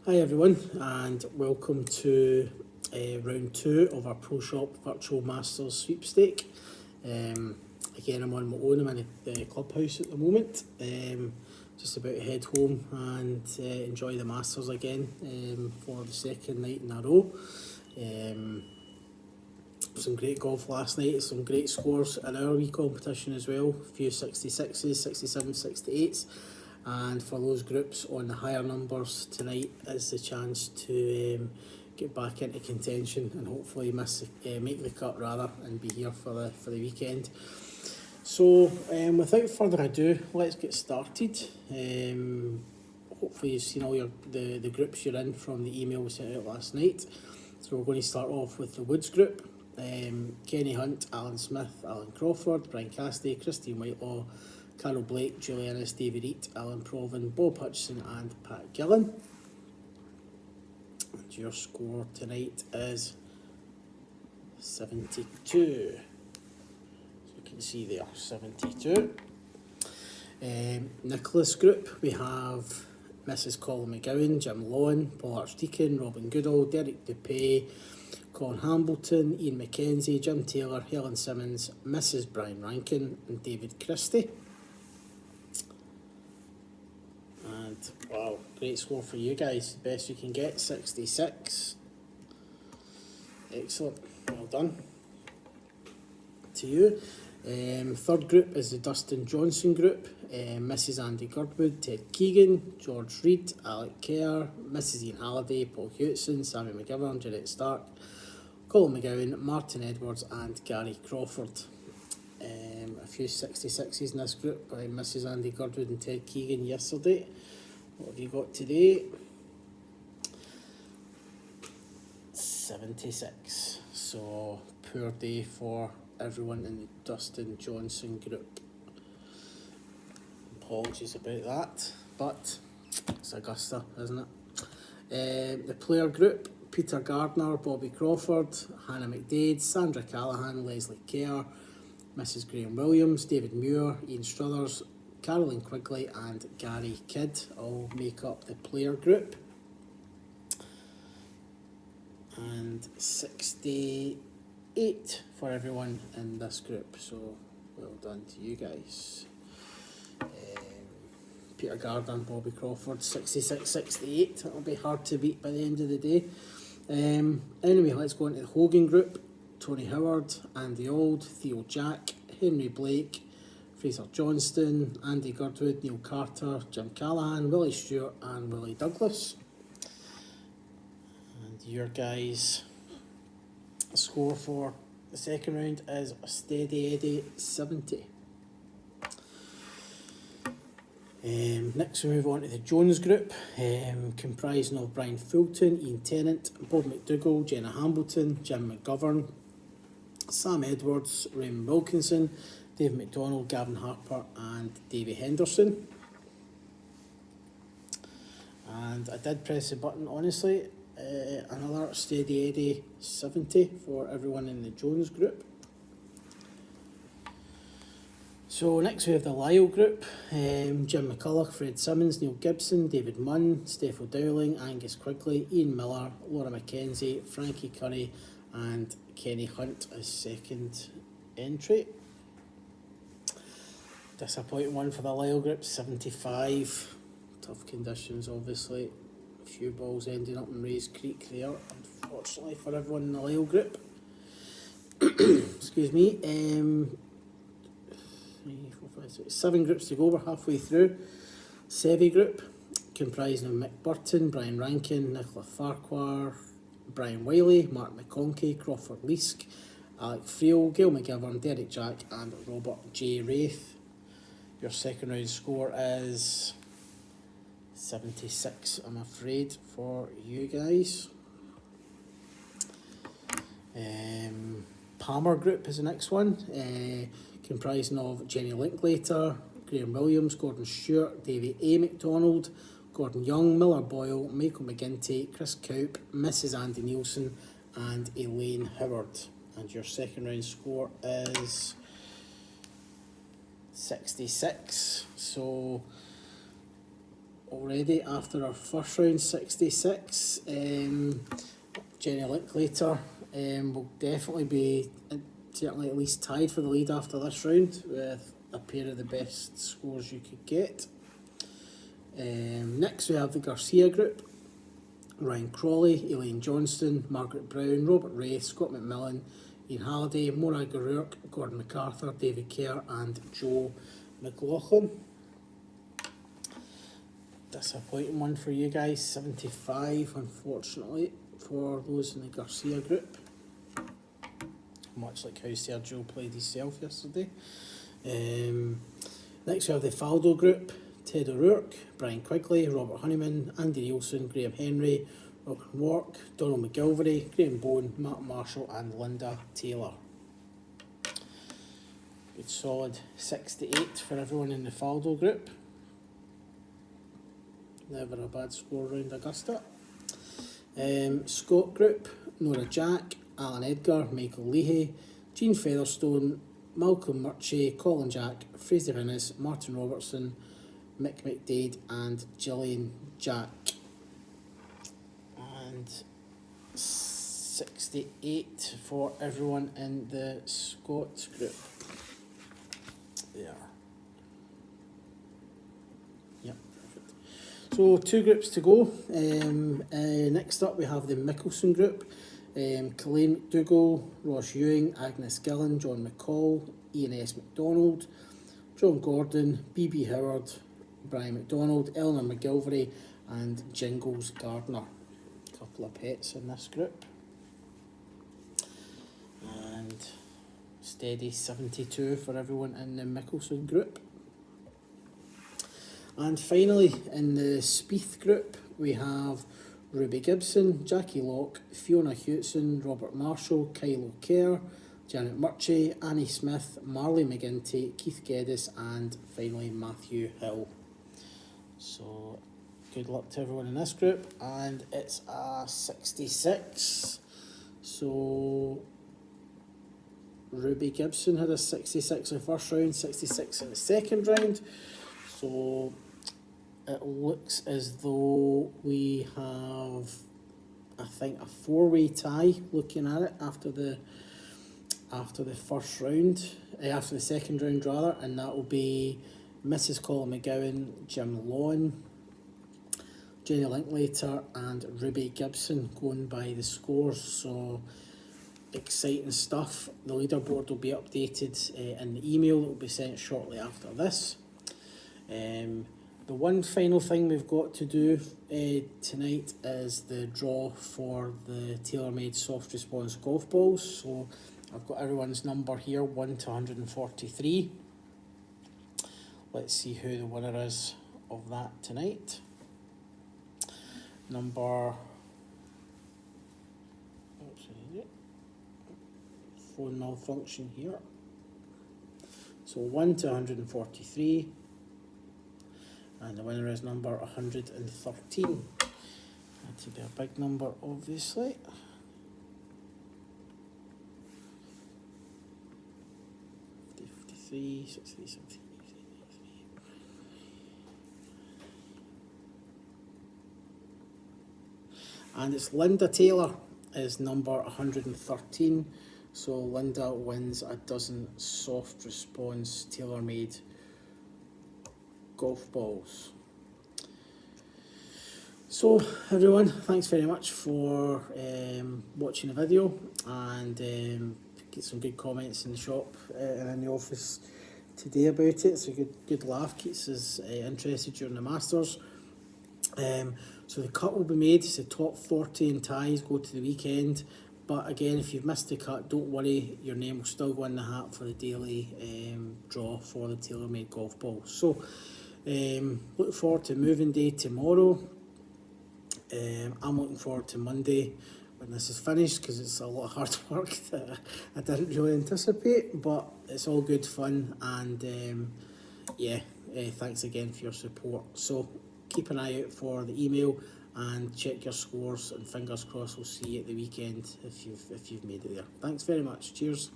Hi everyone, and welcome to round 2 of our Pro Shop Virtual Masters sweepstake. Again, I'm on my own. I'm in the clubhouse at the moment. Just about to head home and enjoy the Masters again for the second night in a row. Some great golf last night, some great scores in our wee competition as well. A few 66s, 67s, 68s. And for those groups on the higher numbers, tonight is the chance to get back into contention and hopefully make the cut rather, and be here for the weekend. So without further ado, let's get started. Hopefully you've seen all the groups you're in from the email we sent out last night. So we're going to start off with the Woods group. Kenny Hunt, Alan Smith, Alan Crawford, Brian Cassidy, Christine Whitelaw, Carol Blake, Julie Ennis, David Eat, Alan Provan, Bob Hutchison and Pat Gillen. And your score tonight is 72. So you can see there, 72. Nicholas group, we have Mrs. Colin McGowan, Jim Lohan, Paul Archdeacon, Robin Goodall, Derek Dupay, Colin Hambleton, Ian McKenzie, Jim Taylor, Helen Simmons, Mrs. Brian Rankin and David Christie. And wow, great score for you guys, best you can get, 66. Excellent, well done to you. Third group is the Dustin Johnson group. Mrs. Andy Girdwood, Ted Keegan, George Reid, Alec Kerr, Mrs. Ian Halliday, Paul Hewitson, Sammy McGivern, Jeanette Stark, Colin McGowan, Martin Edwards and Gary Crawford. A few 66s in this group by Mrs. Andy Girdwood and Ted Keegan yesterday. What have you got today? 76. So poor day for everyone in the Dustin Johnson group. Apologies about that, but it's Augusta, isn't it? The player group, Peter Gardner, Bobby Crawford, Hannah McDade, Sandra Callahan, Leslie Kerr, Mrs. Graham Williams, David Muir, Ian Struthers, Caroline Quigley and Gary Kidd all make up the player group. And 68 for everyone in this group, so well done to you guys. Peter Gardner and Bobby Crawford, 66, 68. That'll be hard to beat by the end of the day. Anyway, let's go into the Hogan group. Tony Howard, Andy Auld, Theo Jack, Henry Blake, Fraser Johnston, Andy Girdwood, Neil Carter, Jim Callahan, Willie Stewart and Willie Douglas. And your guys' score for the second round is a steady Eddie, 70. Next we move on to the Jones group, comprising of Brian Fulton, Ian Tennant, Bob McDougall, Jenna Hambleton, Jim McGovern, Sam Edwards, Raymond Wilkinson, Dave McDonald, Gavin Harper and Davey Henderson. And I did press the button, honestly. Another steady Eddie, 70 for everyone in the Jones group. So next we have the Lyle group, Jim McCulloch, Fred Simmons, Neil Gibson, David Munn, Steph O'Dowling, Angus Quigley, Ian Miller, Laura McKenzie, Frankie Curry and Kenny Hunt as second entry. Disappointing one for the Lyle group, 75. Tough conditions obviously. A few balls ending up in Rays Creek there, unfortunately for everyone in the Lyle group. Excuse me. 3, 4, 5, 6, 7 groups to go, we're halfway through. Sevy group, comprising of Mick Burton, Brian Rankin, Nicola Farquhar, Brian Wiley, Mark McConkey, Crawford Leask, Alec Friel, Gail McGivern, Derek Jack and Robert J. Wraith. Your second round score is 76, I'm afraid, for you guys. Palmer group is the next one, comprising of Jenny Linklater, Graham Williams, Gordon Stewart, Davey A. McDonald, Gordon Young, Miller Boyle, Michael McGinty, Chris Cowp, Mrs. Andy Nielsen and Elaine Howard. And your second round score is 66. So already after our first round, 66. Jenny Linklater will definitely be certainly at least tied for the lead after this round with a pair of the best scores you could get. Next we have the Garcia group. Ryan Crawley, Elaine Johnston, Margaret Brown, Robert Ray, Scott McMillan, Ian Halliday, Morag O'Rourke, Gordon MacArthur, David Kerr and Joe McLaughlin. Disappointing one for you guys, 75 unfortunately for those in the Garcia group. Much like how Sergio played himself yesterday. Next we have the Faldo group. Ted O'Rourke, Brian Quigley, Robert Honeyman, Andy Nielsen, Graham Henry, Robin Wark, Donald McGilvery, Graham Bone, Matt Marshall and Linda Taylor. Good solid 68 for everyone in the Faldo group. Never a bad score round Augusta. Scott group, Nora Jack, Alan Edgar, Michael Leahy, Jean Featherstone, Malcolm Murchie, Colin Jack, Fraser Innes, Martin Robertson, Mick McDade and Gillian Jack. And 68 for everyone in the Scott group. There. Yep, perfect. So 2 groups to go. Next up we have the Mickelson group. Colleen McDougall, Ross Ewing, Agnes Gillen, John McCall, Ian S. McDonald, John Gordon, B.B. Howard, Brian McDonald, Eleanor McGilvery and Jingles Gardner. A couple of pets in this group. And steady 72 for everyone in the Mickelson group. And finally in the Spieth group we have Ruby Gibson, Jackie Locke, Fiona Hewitson, Robert Marshall, Kylo Kerr, Janet Murchie, Annie Smith, Marley McGinty, Keith Geddes and finally Matthew Hill. So good luck to everyone in this group, and it's a 66. So Ruby Gibson had a 66 in the first round, 66 in the second round. So it looks as though we have, I think, a 4-way tie looking at it after the first round, after the second round rather, and that will be Mrs. Colin McGowan, Jim Lawn, Jenny Linklater and Ruby Gibson going by the scores. So exciting stuff. The leaderboard will be updated in the email that will be sent shortly after this. The one final thing we've got to do tonight is the draw for the TaylorMade Soft Response golf balls. So I've got everyone's number here, 1 to 143. Let's see who the winner is of that tonight. Number, phone malfunction here. So 1 to 143. And the winner is number 113. That would be a big number, obviously. 53, 63, 73. And it's Linda Taylor is number 113. So Linda wins a dozen Soft Response TaylorMade golf balls. So everyone, thanks very much for watching the video, and get some good comments in the shop and in the office today about it. It's a good laugh, keeps us interested during the Masters. So the cut will be made. It's the top 40 in ties go to the weekend, but again, if you've missed the cut, don't worry, your name will still go in the hat for the daily draw for the TaylorMade golf balls. So look forward to moving day tomorrow. I'm looking forward to Monday when this is finished, because it's a lot of hard work that I didn't really anticipate, but it's all good fun, and thanks again for your support. So keep an eye out for the email and check your scores, and fingers crossed we'll see you at the weekend if you've made it there. Thanks very much. Cheers.